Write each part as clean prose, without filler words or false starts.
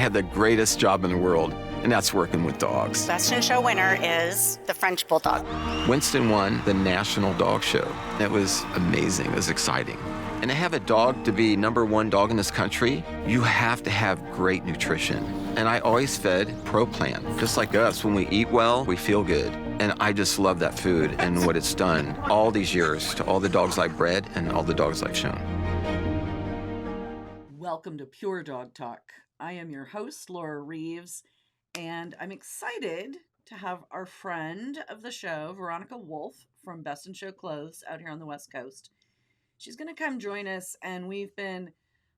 have the greatest job in the world, and that's working with dogs. Best in Show winner is the French Bulldog. Winston won the National Dog Show. It was amazing. It was exciting. And to have a dog to be #1 dog in this country, you have to have great nutrition. And I always fed Pro Plan. Just like us, when we eat well, we feel good. And I just love that food and what it's done all these years to all the dogs I've bred and all the dogs I've shown. Welcome to Pure Dog Talk. I am your host, Laura Reeves, and I'm excited to have our friend of the show, Veronica Wolfe from Best in Show Clothes out here on the West Coast. She's going to come join us, and we've been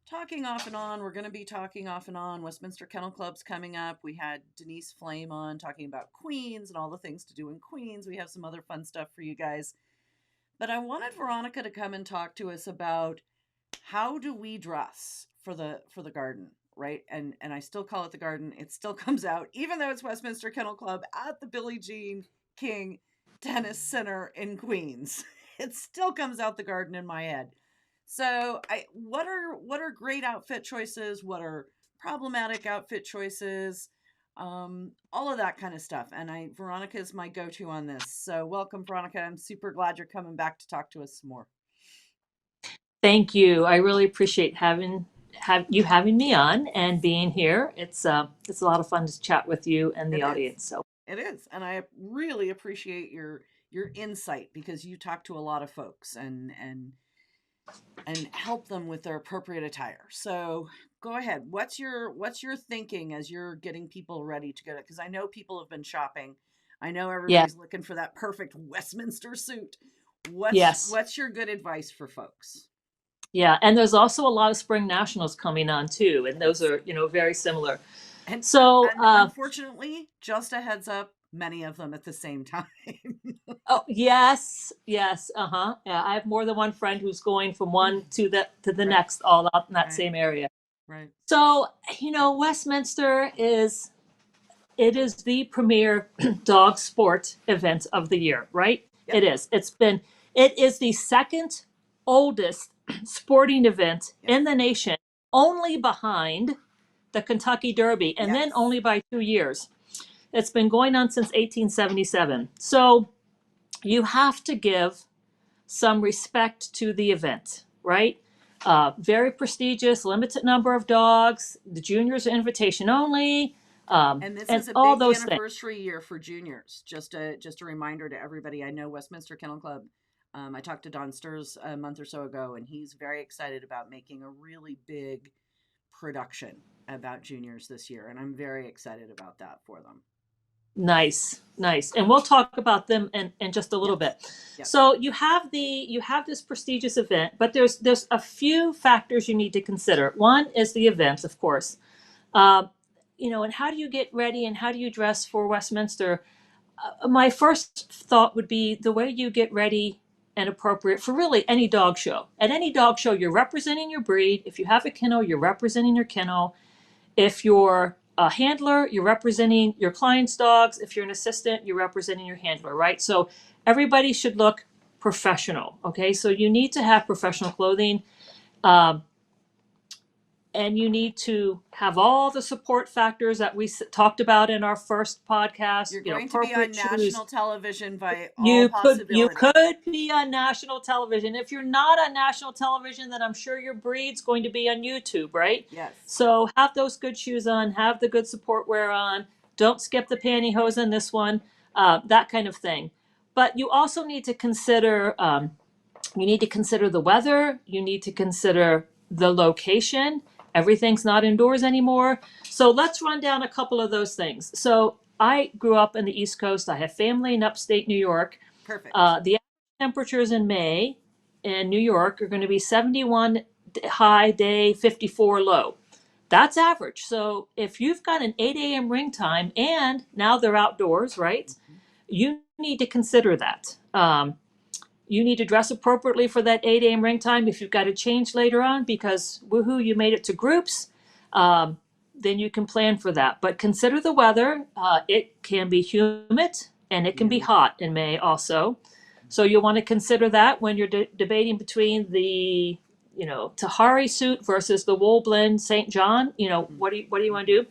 talking off and on. We're going to be talking off and on. Westminster Kennel Club's coming up. We had Denise Flame on talking about Queens and all the things to do in Queens. We have some other fun stuff for you guys. But I wanted Veronica to come and talk to us about how do we dress for the garden, right? And I still call it the garden. It still comes out, even though it's Westminster Kennel Club at the Billie Jean King Tennis Center in Queens. It still comes out the garden in my head. So what are great outfit choices? What are problematic outfit choices? All of that kind of stuff. And Veronica is my go-to on this. So welcome, Veronica. I'm super glad you're coming back to talk to us some more. Thank you. I really appreciate having me on and being here. It's a lot of fun to chat with you and the audience. So it is, and I really appreciate your insight because you talk to a lot of folks and help them with their appropriate attire. So go ahead. What's your thinking as you're getting people ready to go? Because I know people have been shopping. I know everybody's looking for that perfect Westminster suit. What's your good advice for folks? Yeah, and there's also a lot of spring nationals coming on too, and those are very similar. And so, unfortunately, just a heads up, many of them at the same time. Oh yes, yeah. I have more than one friend who's going from one to the next, all up in that same area. Right. So Westminster is the premier dog sport event of the year, right? Yep. It is. It is the second oldest sporting event in the nation, only behind the Kentucky Derby, and then only by 2 years. It's been going on since 1877. So you have to give some respect to the event, right? Very prestigious, limited number of dogs. The juniors are invitation only. And this is a big anniversary year for juniors. Just a reminder to everybody. I know Westminster Kennel Club. I talked to Don Sturz a month or so ago, and he's very excited about making a really big production about juniors this year. And I'm very excited about that for them. Nice. And we'll talk about them in just a little bit. Yes. So you have this prestigious event, but there's a few factors you need to consider. One is the event, of course. And how do you get ready and how do you dress for Westminster? My first thought would be the way you get ready and appropriate for really any dog show. At any dog show, you're representing your breed. If you have a kennel, you're representing your kennel. If you're a handler, you're representing your client's dogs. If you're an assistant, you're representing your handler, right? So everybody should look professional, okay? So you need to have professional clothing. And you need to have all the support factors that we talked about in our first podcast. You're going to be on national television by all possibility. You could be on national television. If you're not on national television, then I'm sure your breed's going to be on YouTube, right? Yes. So have those good shoes on, have the good support wear on. Don't skip the pantyhose on this one, that kind of thing. But you also need to consider, the weather. You need to consider the location. Everything's not indoors anymore. So let's run down a couple of those things. So I grew up in the East Coast. I have family in upstate New York. Perfect. The temperatures in May in New York are going to be 71 high day, 54 low. That's average. So if you've got an 8 a.m. ring time and now they're outdoors, right? Mm-hmm. You need to consider that. You need to dress appropriately for that 8 a.m. ring time. If you've got to change later on because, woohoo, you made it to groups, then you can plan for that. But consider the weather. It can be humid and it can be hot in May also. So you'll want to consider that when you're debating between the Tahari suit versus the wool blend St. John. What do you want to do?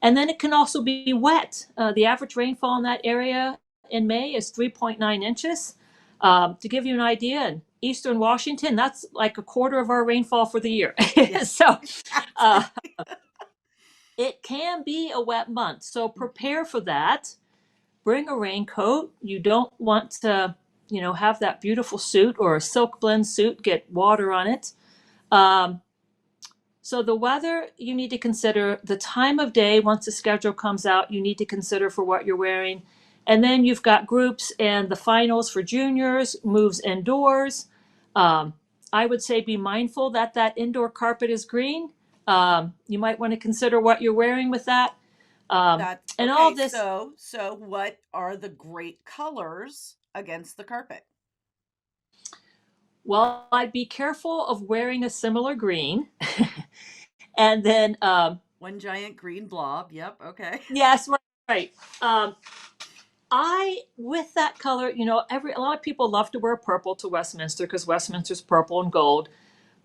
And then it can also be wet. The average rainfall in that area in May is 3.9 inches. To give you an idea, in eastern Washington, that's like a quarter of our rainfall for the year. So uh, it can be a wet month. So prepare for that. Bring a raincoat. You don't want to, have that beautiful suit or a silk blend suit get water on it. So the weather, you need to consider the time of day. Once the schedule comes out, you need to consider for what you're wearing. And then you've got groups and the finals for juniors, moves indoors. I would say be mindful that that indoor carpet is green. You might want to consider what you're wearing with that. That And all okay. this, So what are the great colors against the carpet? well, I'd be careful of wearing a similar green. And then, One giant green blob. Yep. Okay. yes, right. Um, with that color, a lot of people love to wear purple to Westminster because Westminster's purple and gold,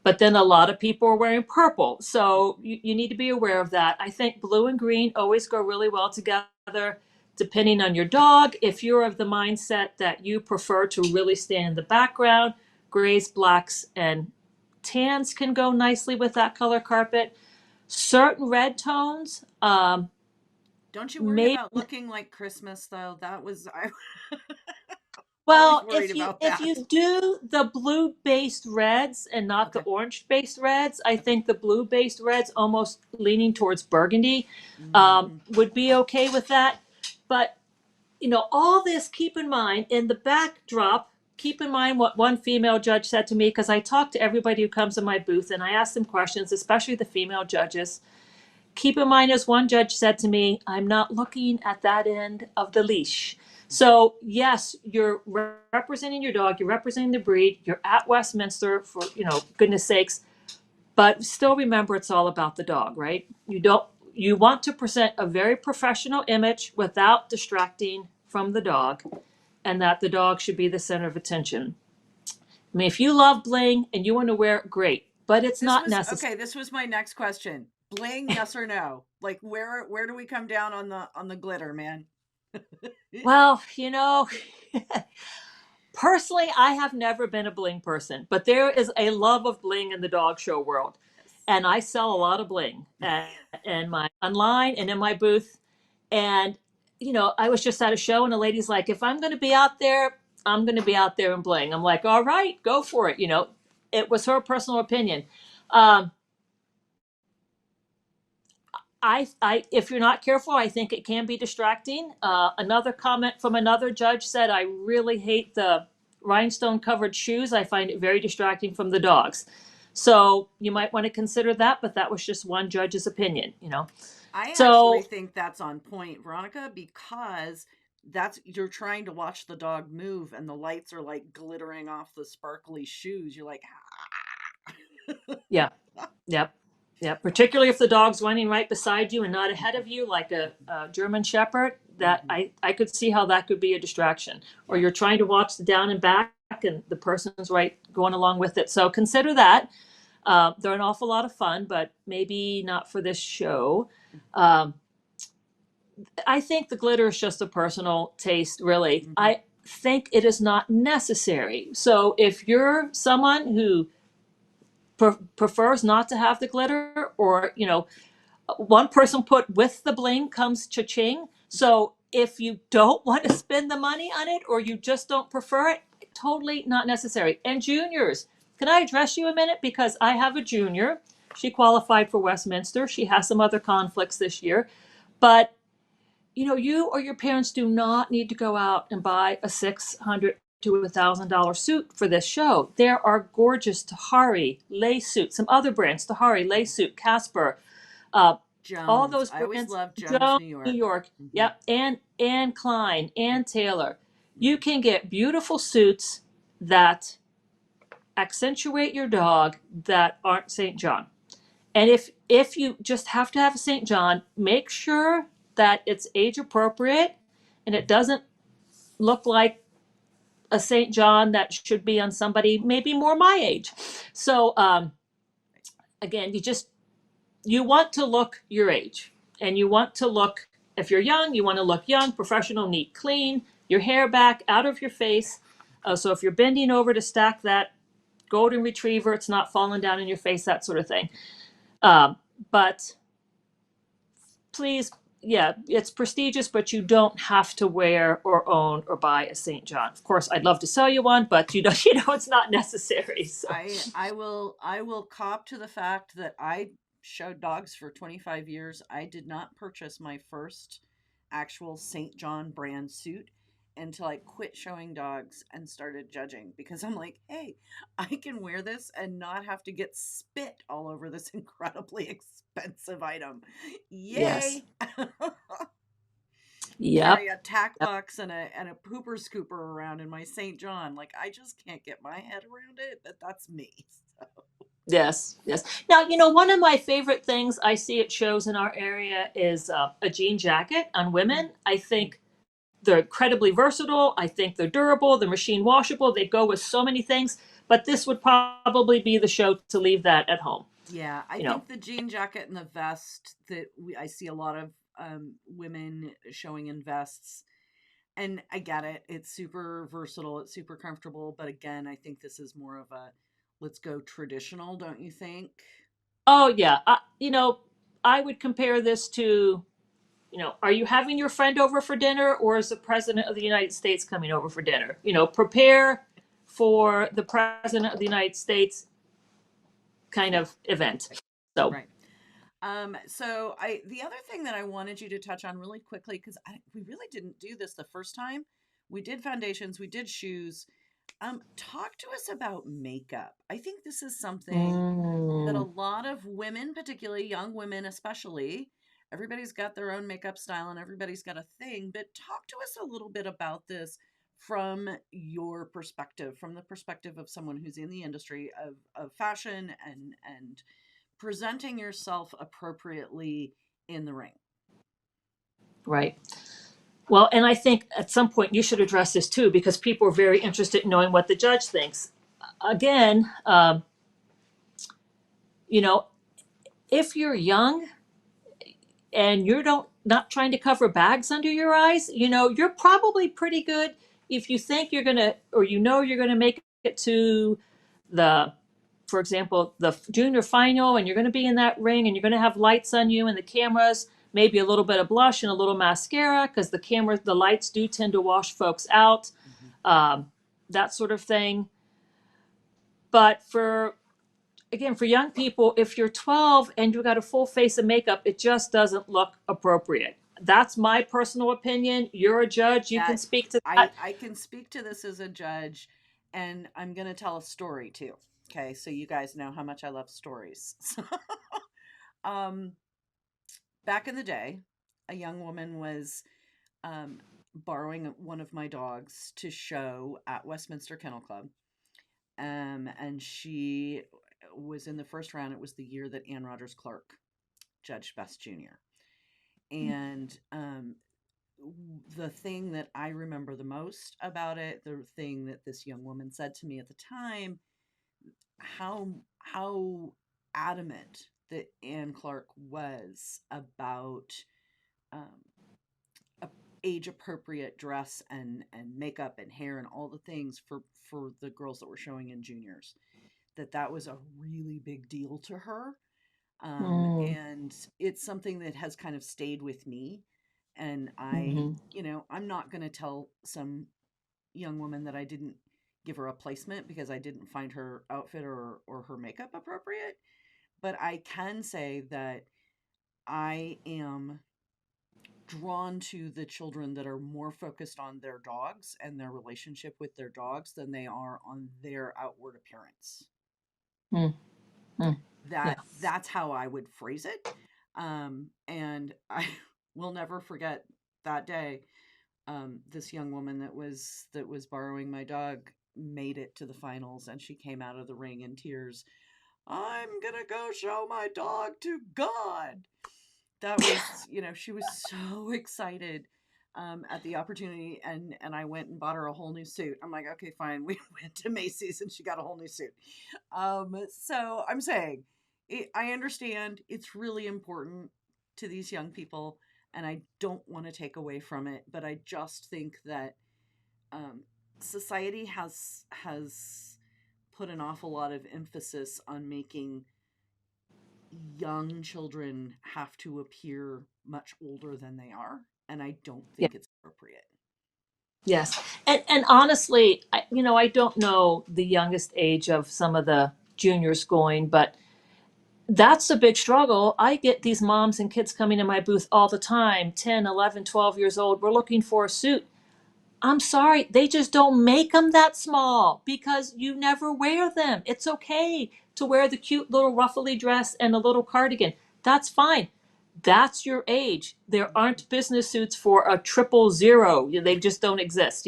but then a lot of people are wearing purple. So you need to be aware of that. I think blue and green always go really well together, depending on your dog. If you're of the mindset that you prefer to really stand in the background, grays, blacks, and tans can go nicely with that color carpet. Certain red tones, Don't you worry maybe. about looking like Christmas though. That was I always Well, worried if you about if that. you do the blue based reds and not the Okay. orange based reds, I Okay. think the blue based reds, almost leaning towards burgundy, Hmm. would be okay with that. But all this, keep in mind in the backdrop. Keep in mind what one female judge said to me, because I talk to everybody who comes in my booth and I ask them questions, especially the female judges. Keep in mind, as one judge said to me, I'm not looking at that end of the leash. So, yes, you're representing your dog, you're representing the breed, you're at Westminster for, goodness sakes, but still remember it's all about the dog, right? You want to present a very professional image without distracting from the dog, and that the dog should be the center of attention. I mean, if you love bling and you want to wear it, great, but it's This not was necessary. okay. This was my next question. Bling, yes or no? Like where do we come down on the glitter, man? Well, personally, I have never been a bling person, but there is a love of bling in the dog show world. And I sell a lot of bling in my online and in my booth. And, I was just at a show and a lady's like, if I'm going to be out there, I'm going to be out there in bling. I'm like, all right, go for it. It was her personal opinion. Um, if you're not careful, I think it can be distracting. Another comment from another judge said, I really hate the rhinestone covered shoes. I find it very distracting from the dogs. So you might want to consider that, but that was just one judge's opinion. I actually So think that's on point, Veronica, because that's you're trying to watch the dog move and the lights are like glittering off the sparkly shoes. You're like, yeah, yep, yep. Particularly if the dog's running right beside you and not ahead of you, like a German Shepherd, that mhm, I could see how that could be a distraction. Or yeah. you're trying to watch the down and back, and the person's right going along with it. So consider that. They're an awful lot of fun, but maybe not for this show. Um, I think the glitter is just a personal taste, really. Mhm. I think it is not necessary. So if you're someone who prefers not to have the glitter, or one person put with the bling comes cha-ching. So if you don't want to spend the money on it, or you just don't prefer it, totally not necessary. And juniors, can I address you a minute? Because I have a junior. She qualified for Westminster. She has some other conflicts this year. But you or your parents do not need to go out and buy a $600 to $1,000 suit for this show. There are gorgeous Tahari lace suits, some other brands, Tahari lace suit, Casper, uh, all Jones. those I always brands. loved Jones, Jones, New New York. York, Hmm. yep, and Klein, and Taylor. You Hmm. can get beautiful suits that accentuate your dog that aren't St. John. And if you just have to have a St. John, make sure that it's age appropriate and it doesn't look like a St. John that should be on somebody maybe more my age. So again, you want to look your age, and you want to look, if you're young, you want to look young, professional, neat, clean, your hair back out of your face. So if you're bending over to stack that golden retriever, it's not falling down in your face, that sort of thing. But please, yeah, it's prestigious, but you don't have to wear or own or buy a St. John. Of course, I'd love to sell you one, but it's not necessary. So. I will cop to the fact that I showed dogs for 25 years. I did not purchase my first actual St. John brand suit until I quit showing dogs and started judging, because I'm like, hey, I can wear this and not have to get spit all over this incredibly expensive item. Yes. Yay! Yep. Carry a tack box and a pooper scooper around in my St. John. Like, I just can't get my head around it, but that's me. So. Yes, yes. Now, one of my favorite things I see at shows in our area is a jean jacket on women. I think they're incredibly versatile. I think they're durable. They're machine washable. They go with so many things. But this would probably be the show to leave that at home. Yeah, I think the jean jacket and the vest that I see a lot of women showing in vests. And I get it. It's super versatile. It's super comfortable. But again, I think this is more of a let's go traditional, don't you think? Oh, yeah. I would compare this to, are you having your friend over for dinner, or is the President of the United States coming over for dinner? Prepare for the President of the United States kind of event. So. Right. So the other thing that I wanted you to touch on really quickly, because we really didn't do this the first time. We did foundations, we did shoes. Talk to us about makeup. I think this is something that a lot of women, particularly young women especially, everybody's got their own makeup style and everybody's got a thing, but talk to us a little bit about this from your perspective, from the perspective of someone who's in the industry of fashion and presenting yourself appropriately in the ring. Right. Well, and I think at some point you should address this too, because people are very interested in knowing what the judge thinks. Again, if you're young and you're not trying to cover bags under your eyes, you're probably pretty good. If you think you're gonna, or you're gonna make it to for example, the junior final, and you're gonna be in that ring, and you're gonna have lights on you and the cameras, maybe a little bit of blush and a little mascara, because the lights do tend to wash folks out, that sort of thing. But for young people, if you're 12 and you've got a full face of makeup, it just doesn't look appropriate. That's my personal opinion. You're a judge. You can speak to that. I can speak to this as a judge, and I'm going to tell a story too. Okay, so you guys know how much I love stories. Back in the day, a young woman was borrowing one of my dogs to show at Westminster Kennel Club. And she was in the first round. It was the year that Ann Rogers Clark judged Best Junior. And the thing that I remember the most about it, the thing that this young woman said to me at the time, how adamant that Ann Clark was about age appropriate dress and makeup and hair and all the things for the girls that were showing in juniors, that was a really big deal to her. And it's something that has kind of stayed with me. And I'm not going to tell some young woman that I didn't give her a placement because I didn't find her outfit or her makeup appropriate. But I can say that I am drawn to the children that are more focused on their dogs and their relationship with their dogs than they are on their outward appearance. That's how I would phrase it. And I will never forget that day. This young woman that was borrowing my dog made it to the finals, and she came out of the ring in tears. I'm gonna go show my dog to God. That was, she was so excited. at the opportunity, and I went and bought her a whole new suit. I'm like, okay, fine. We went to Macy's and she got a whole new suit. So I'm saying, I understand it's really important to these young people, and I don't want to take away from it, but I just think that society has put an awful lot of emphasis on making young children have to appear much older than they are, and I don't think it's appropriate. Yes. And honestly, I don't know the youngest age of some of the juniors going, but that's a big struggle. I get these moms and kids coming to my booth all the time, 10, 11, 12 years old. We're looking for a suit. I'm sorry, they just don't make them that small because you never wear them. It's okay to wear the cute little ruffly dress and a little cardigan. That's fine. That's your age. There aren't business suits for a 000. They just don't exist,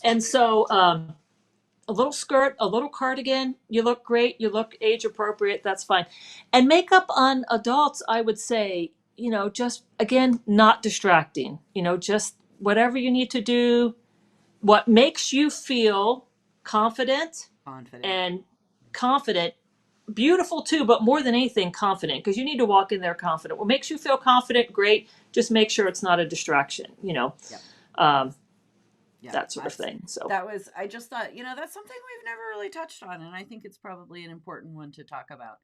And so a little skirt, a little cardigan, you look great, you look age appropriate, that's fine. And makeup on adults, I would say, just again, not distracting, just whatever you need to do, what makes you feel confident and confident, beautiful too, but more than anything, confident, because you need to walk in there confident. What makes you feel confident, great. Just make sure it's not a distraction, that sort of thing. So I just thought, that's something we've never really touched on, and I think it's probably an important one to talk about.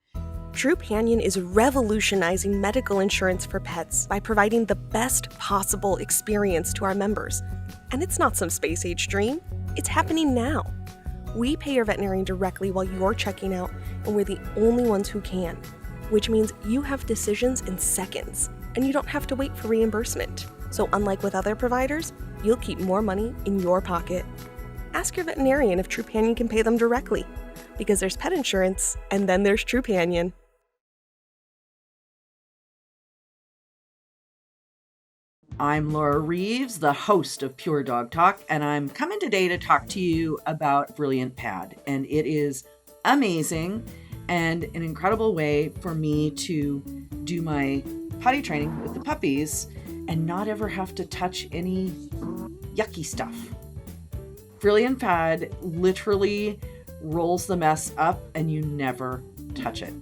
Trupanion is revolutionizing medical insurance for pets by providing the best possible experience to our members. And it's not some space-age dream. It's happening now. We pay your veterinarian directly while you're checking out, and we're the only ones who can, which means you have decisions in seconds, and you don't have to wait for reimbursement. So unlike with other providers, you'll keep more money in your pocket. Ask your veterinarian if Trupanion can pay them directly, because there's pet insurance, and then there's Trupanion. I'm Laura Reeves, the host of Pure Dog Talk, and I'm coming today to talk to you about Brilliant Pad. And it is amazing and an incredible way for me to do my potty training with the puppies and not ever have to touch any yucky stuff. Brilliant Pad literally rolls the mess up and you never touch it.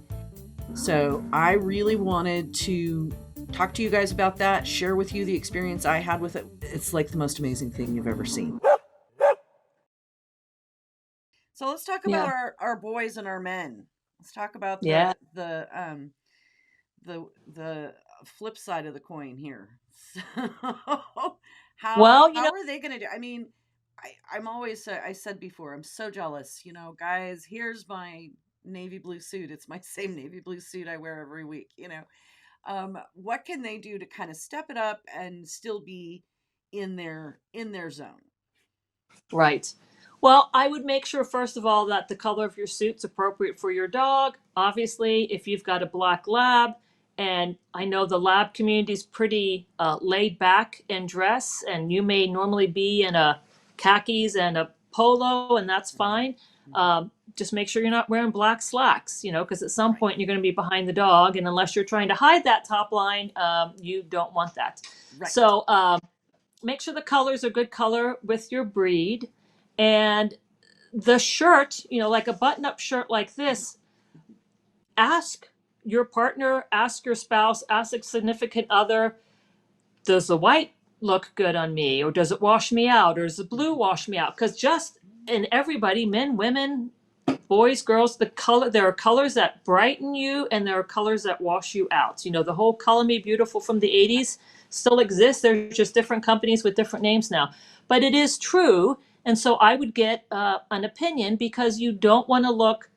So I really wanted to talk to you guys about that, share with you the experience I had with it. It's like the most amazing thing you've ever seen. So let's talk about our boys and our men. Let's talk about the flip side of the coin here. So how are they going to do? I mean, I'm always, I said before, I'm so jealous, guys, here's my navy blue suit. It's my same navy blue suit I wear every week, what can they do to kind of step it up and still be in their zone? Right. Well, I would make sure, first of all, that the color of your suit's appropriate for your dog. Obviously, if you've got a black lab, and I know the lab community is pretty laid back in dress, and you may normally be in a khakis and a polo, and that's fine. Just make sure you're not wearing black slacks, because at some point you're going to be behind the dog, and unless you're trying to hide that top line, you don't want that. Right. So make sure the colors are good color with your breed. And the shirt, like a button-up shirt like this, ask your partner, ask your spouse, ask a significant other, does the white look good on me? Or does it wash me out? Or does the blue wash me out? Because in everybody, men, women, boys, girls, there are colors that brighten you and there are colors that wash you out. The whole Color Me Beautiful from the 80s still exists. There's just different companies with different names now. But it is true. And so I would get an opinion, because you don't want to look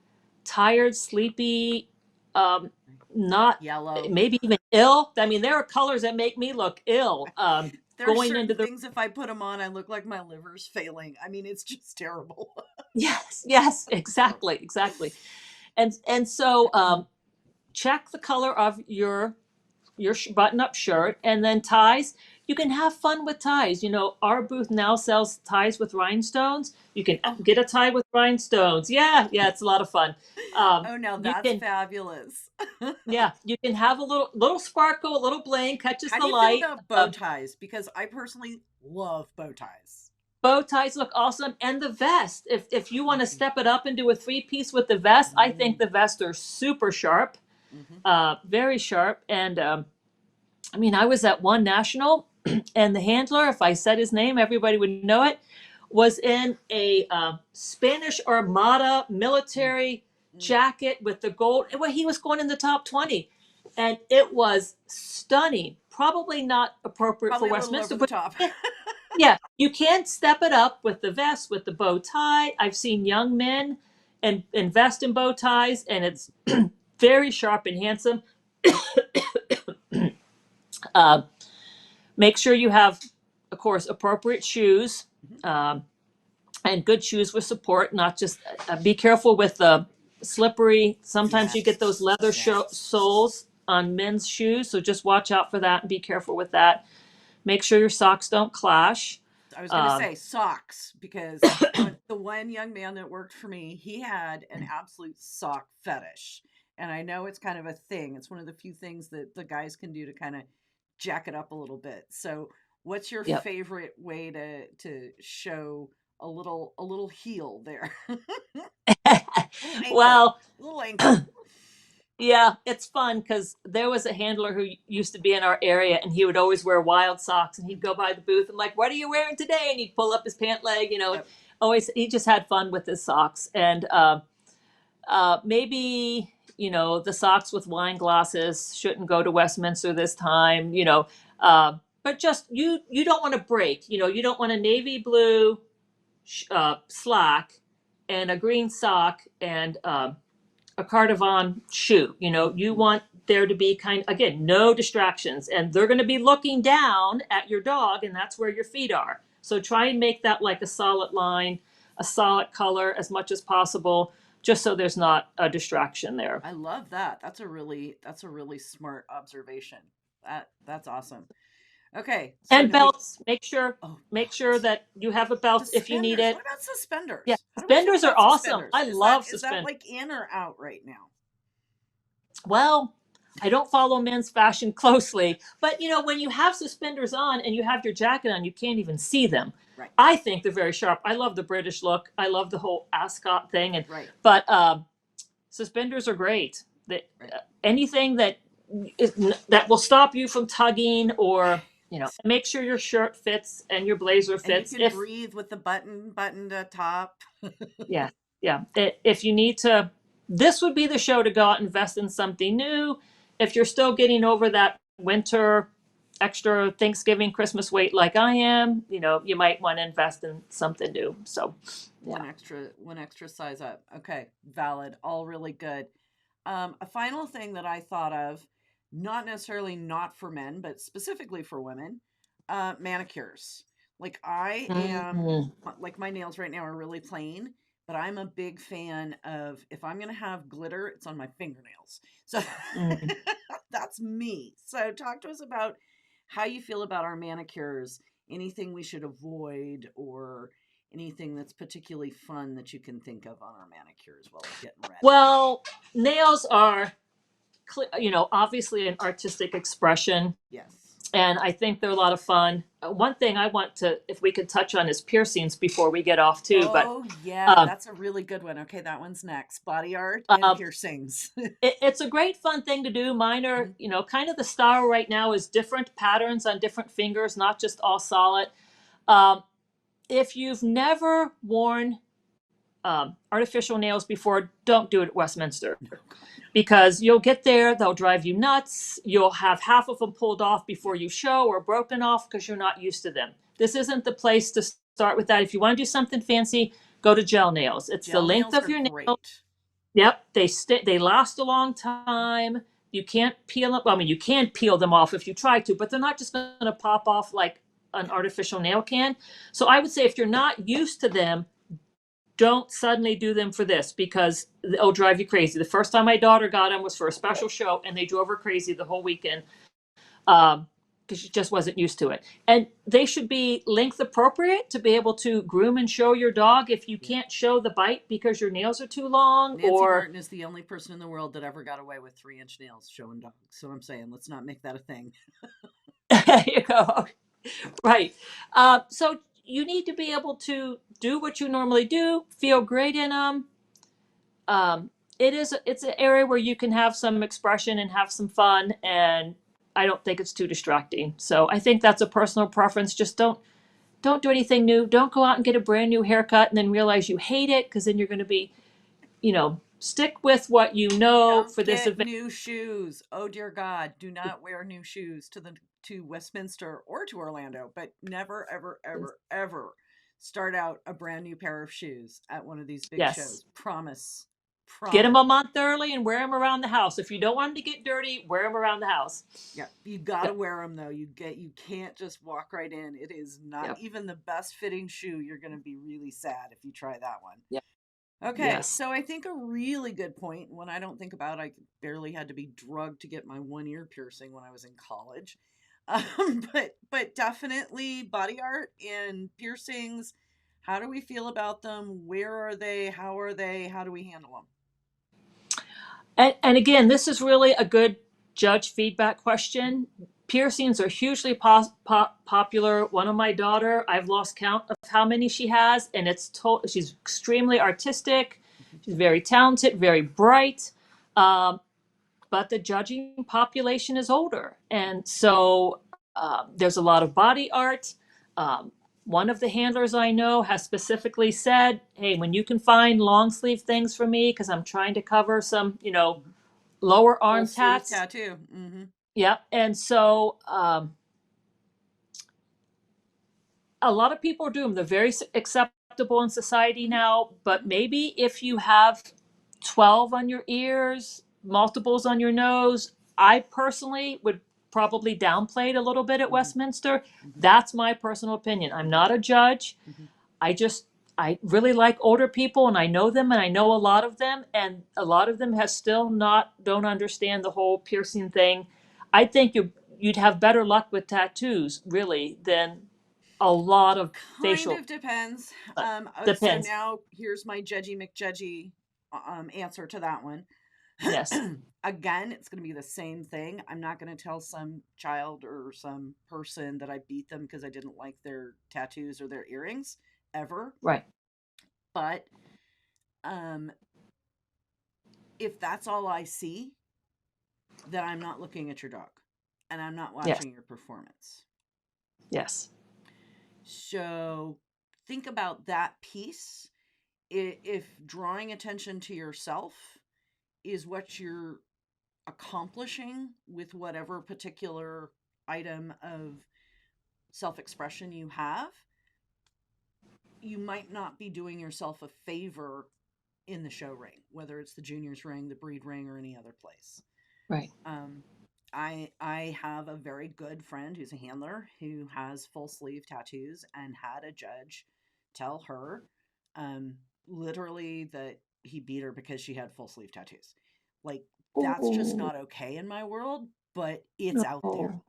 tired, sleepy, not yellow, maybe even ill. I mean, there are colors that make me look ill. There are certain things, if I put them on, I look like my liver's failing. I mean, it's just terrible. Yes, exactly. And so check the color of your your button-up shirt, and then ties. You can have fun with ties. You know, our booth now sells ties with rhinestones. You can Oh, get a tie with rhinestones. Yeah, yeah, it's a lot of fun. oh, now You that's can, fabulous. yeah, you can have a little sparkle, a little bling, catches How the do you feel light. about bow ties? Because I personally love bow ties. Bow ties look awesome, and the vest. If you want to step it up and do a three-piece with the vest, I think the vests are super sharp, Mm-hmm. very sharp. And I mean, I was at one national, and the handler, if I said his name, everybody would know it, was in a Spanish Armada military jacket with the gold. Well, he was going in the top 20, and it was stunning. Probably not appropriate for Probably a little Westminster, over the but top. yeah, you can step it up with the vest, with the bow tie. I've seen young men and invest in bow ties, and it's very sharp and handsome. Uh, Make sure you have, of course, appropriate shoes, um, and good shoes with support. Not just be careful with the slippery. Sometimes you get those leather Yes. soles on men's shoes, so just watch out for that and be careful with that. Make sure your socks don't clash. I was going to Um, say socks because the one young man that worked for me, he had an absolute sock fetish. And I know it's kind of a thing. It's one of the few things that the guys can do to kind of jack it up a little bit. So, what's your yep. favorite way to show a little heel there? Little ankle. Well, Little ankle. yeah, it's fun because there was a handler who used to be in our area, and he would always wear wild socks, and he'd go by the booth and like, "What are you wearing today?" And he'd pull up his pant leg, you know. Yep. Always, he just had fun with his socks, and maybe, you know, the socks with wine glasses shouldn't go to Westminster this time, you know. But just you don't want to break, you know, you don't want a navy blue slack and a green sock and a cardigan shoe. You know, you want there to be again, no distractions, and they're going to be looking down at your dog, and that's where your feet are. So try and make that like a solid line, a solid color as much as possible, just so there's not a distraction there. I love that. That's a really smart observation. That's awesome. Okay, so And now we belts, make sure belts. that you have a belt if you need Suspenders. it. What about Yeah, suspenders? How do we feel suspenders are about awesome. suspenders? I love Is that suspenders. like in or out right now? Well, I don't follow men's fashion closely, but you know, when you have suspenders on and you have your jacket on, you can't even see them. Right. I think they're very sharp. I love the British look. I love the whole ascot thing, and Right. but suspenders are great. That Right. Anything that will stop you from tugging, or you know, make sure your shirt fits and your blazer And fits. you can breathe with the buttoned top. Yeah, yeah. If you need to, this would be the show to go out and invest in something new. If you're still getting over that winter, extra Thanksgiving, Christmas weight like I am, you know, you might want to invest in something new. So, yeah. One extra size up. Okay, valid. All really good. A final thing that I thought of, not necessarily not for men, but specifically for women, manicures. Like I am, Mhm. like my nails right now are really plain, but I'm a big fan of if I'm gonna have glitter, it's on my fingernails. So Mhm. that's me. So talk to us about how you feel about our manicures, anything we should avoid, or anything that's particularly fun that you can think of on our manicures while we're getting ready. Well, nails are, you know, obviously an artistic expression, Yes. and I think they're a lot of fun. One thing I want to, if we could touch on, is piercings before we get off too. But Oh, yeah, um, that's a really good one. Okay, that one's next. Body art and piercings. it's a great fun thing to do. Mine are, Mhm. you know, kind of the style right now is different patterns on different fingers, not just all solid. Um, if you've never worn artificial nails before, don't do it at Westminster, because you'll get there, they'll drive you nuts. You'll have half of them pulled off before you show, or broken off because you're not used to them. This isn't the place to start with that. If you want to do something fancy, go to gel nails. It's the Gel length nails of are your nail. great. Yep, they last a long time. You can't peel them. I mean, you can peel them off if you try to, but they're not just going to pop off like an artificial nail can. So I would say if you're not used to them, don't suddenly do them for this, because it'll drive you crazy. The first time my daughter got them was for a special show, and they drove her crazy the whole weekend. because she just wasn't used to it. And they should be length appropriate to be able to groom and show your dog if you can't show the bite because your nails are too long. Nancy or Martin is the only person in the world that ever got away with 3-inch nails showing dogs. So I'm saying, let's not make that a thing. There you go. Right. So you need to be able to do what you normally do, feel great in them. It's an area where you can have some expression and have some fun, and I don't think it's too distracting. So I think that's a personal preference. Just don't do anything new. Don't go out and get a brand new haircut and then realize you hate it, because then you're going to be, stick with what you know Don't for this get event. new shoes. Oh dear God, do not wear new shoes to Westminster or to Orlando, but never, ever, ever, ever start out a brand new pair of shoes at one of these big Yes. shows. Promise. Get them a month early and wear them around the house. If you don't want them to get dirty, wear them around the house. Yeah, you gotta wear them though. You can't just walk right in. It is not even the best fitting shoe. You're gonna be really sad if you try that one. Yeah. Okay, Yes. so I think a really good point, when I don't think about, I barely had to be drugged to get my one ear piercing when I was in college. But definitely body art and piercings. How do we feel about them? Where are they? How are they? How do we handle them? And again, this is really a good judge feedback question. Piercings are hugely popular. One of my daughter, I've lost count of how many she has, and she's extremely artistic. She's very talented, very bright. But the judging population is older, and so there's a lot of body art. One of the handlers I know has specifically said, hey, when you can find long sleeve things for me, because I'm trying to cover some, lower arm tats. Tattoo. Mm-hmm. Yeah. And so a lot of people do them. They're very acceptable in society now, but maybe if you have 12 on your ears, multiples on your nose, I personally would probably downplay it a little bit at Westminster. That's my personal opinion. I'm not a judge. I really like older people, and I know them, and I know a lot of them, and a lot of them don't understand the whole piercing thing. I think you'd have better luck with tattoos, really, than a lot of facial. Kind of depends. Depends. So now here's my judgy McJudgy answer to that one. Yes. Again, it's going to be the same thing. I'm not going to tell some child or some person that I beat them because I didn't like their tattoos or their earrings, ever. Right. But if that's all I see, then I'm not looking at your dog, and I'm not watching your performance. Yes. So think about that piece. If drawing attention to yourself is what you're accomplishing with whatever particular item of self-expression you have, you might not be doing yourself a favor in the show ring, whether it's the juniors ring, the breed ring, or any other place. Right. I have a very good friend who's a handler who has full sleeve tattoos and had a judge tell her literally that he beat her because she had full sleeve tattoos. Like, that's just not okay in my world, but it's out there.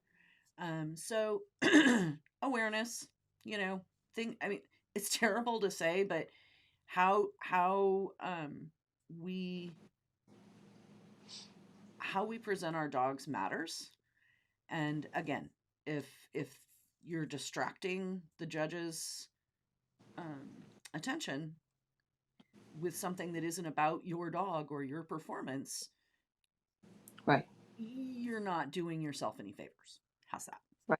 So awareness, it's terrible to say, but how we present our dogs matters. And again, if you're distracting the judge's attention with something that isn't about your dog or your performance, right, you're not doing yourself any favors. How's that? Right.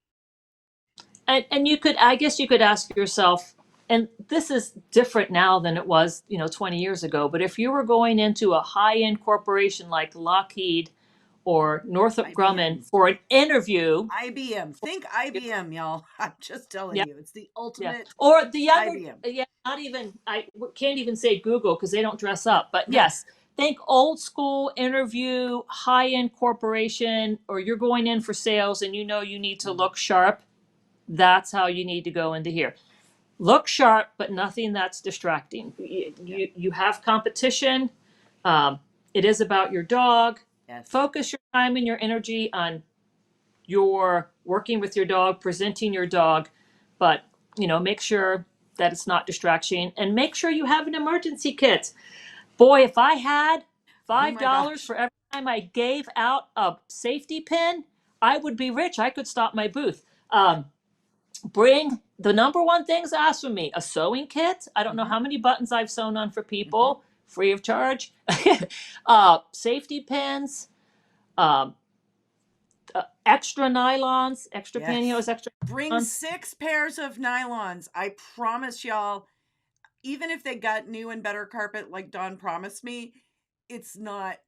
And I guess you could ask yourself, and this is different now than it was, 20 years ago, but if you were going into a high-end corporation like Lockheed or Northrop Grumman for an interview. IBM. Think IBM, y'all. I'm just telling you. It's the ultimate. Or the other, IBM. not even, I can't even say Google because they don't dress up. But yes, think old school interview, high-end corporation, or you're going in for sales and you need to look sharp. That's how you need to go into here. Look sharp, but nothing that's distracting. You have competition. It is about your dog. Yes. Focus your time and your energy on you're working with your dog, presenting your dog, but make sure that it's not distraction, and make sure you have an emergency kit. Boy, if I had Oh my $5 gosh. for every time I gave out a safety pin, I would be rich. I could stop my booth. Bring the number one things asked from me: a sewing kit. I don't know how many buttons I've sewn on for people, free of charge. Safety pins, um, extra nylons, extra pantyhose, Yes. extra Bring nylons. 6 pairs of nylons. I promise y'all, even if they got new and better carpet like Dawn promised me, it's not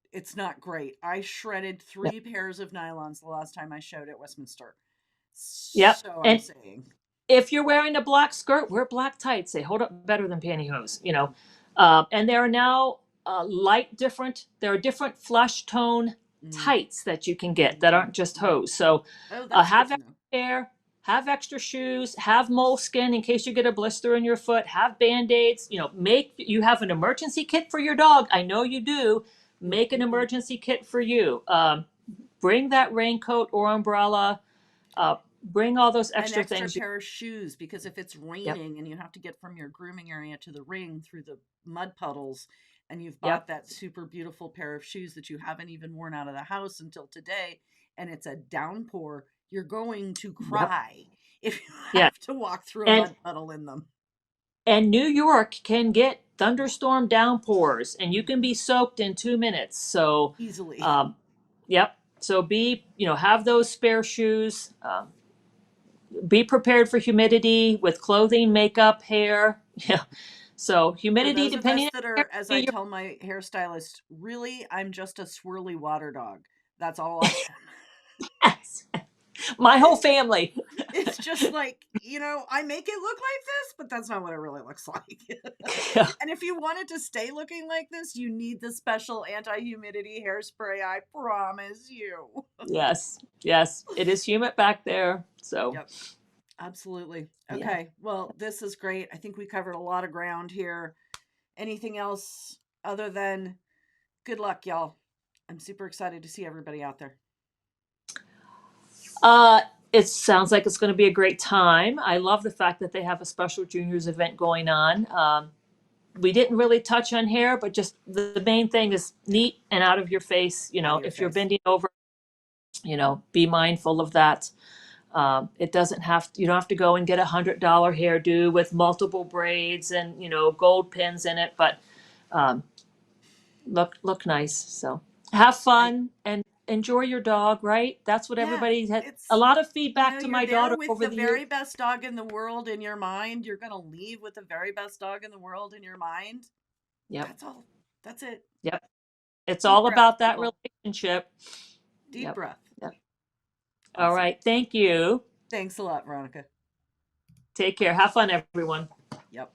great. I shredded 3 pairs of nylons the last time I showed at Westminster. Yep. So I'm And saying, if you're wearing a black skirt, wear black tights. They hold up better than pantyhose, And there are now there are different flesh tone tights that you can get that aren't just hose. So oh, that's good have to extra know. hair, have extra shoes, have moleskin in case you get a blister in your foot, have Band-Aids, make you have an emergency kit for your dog. I know you do. Make an emergency kit for you. Bring that raincoat or umbrella. Bring all those An extra extra things. pair of shoes, because if it's Yep. raining and you have to get from your grooming area to the ring through the mud puddles, and you've bought Yep. that super beautiful pair of shoes that you haven't even worn out of the house until today, and it's a downpour, you're going to Yep. cry if you Yeah. have to walk through a And mud puddle in them. New York can get thunderstorm downpours, and you can be soaked in 2 minutes. So, Easily. um, yep. So have those spare shoes. Be prepared for humidity with clothing, makeup, hair. Yeah. So For humidity, those of us depending that on are, as I your tell my hairstylist, really, I'm just a swirly water dog. That's all I am. my whole family. It's just like, I make it look like this, but that's not what it really looks like. Yeah. And if you want it to stay looking like this, you need the special anti-humidity hairspray. I promise you. Yes. Yes. It is humid back there. So, Yep, absolutely. yeah. Okay, well, this is great. I think we covered a lot of ground here. Anything else other than good luck, y'all? I'm super excited to see everybody out there. Uh, it sounds like it's going to be a great time. I love the fact that they have a special juniors event going on. We didn't really touch on hair, but just the main thing is neat and out of your face. Out of your If you're face. bending over, be mindful of that. It doesn't you don't have to go and get $100 hairdo with multiple braids and, gold pins in it, but um, look nice. So have I fun and enjoy your dog, right? That's what Yeah, everybody had. A it's lot of feedback to you're my there daughter with over the the years. very best dog in the world in your mind. You're going to leave with the very best dog in the world in your mind. Yep. That's all. That's it. Yep. It's Deep all breath, about that people. relationship. Deep Yep. breath. Yep. All Awesome. right. Thank you. Thanks a lot, Veronica. Take care. Have fun, everyone. Yep.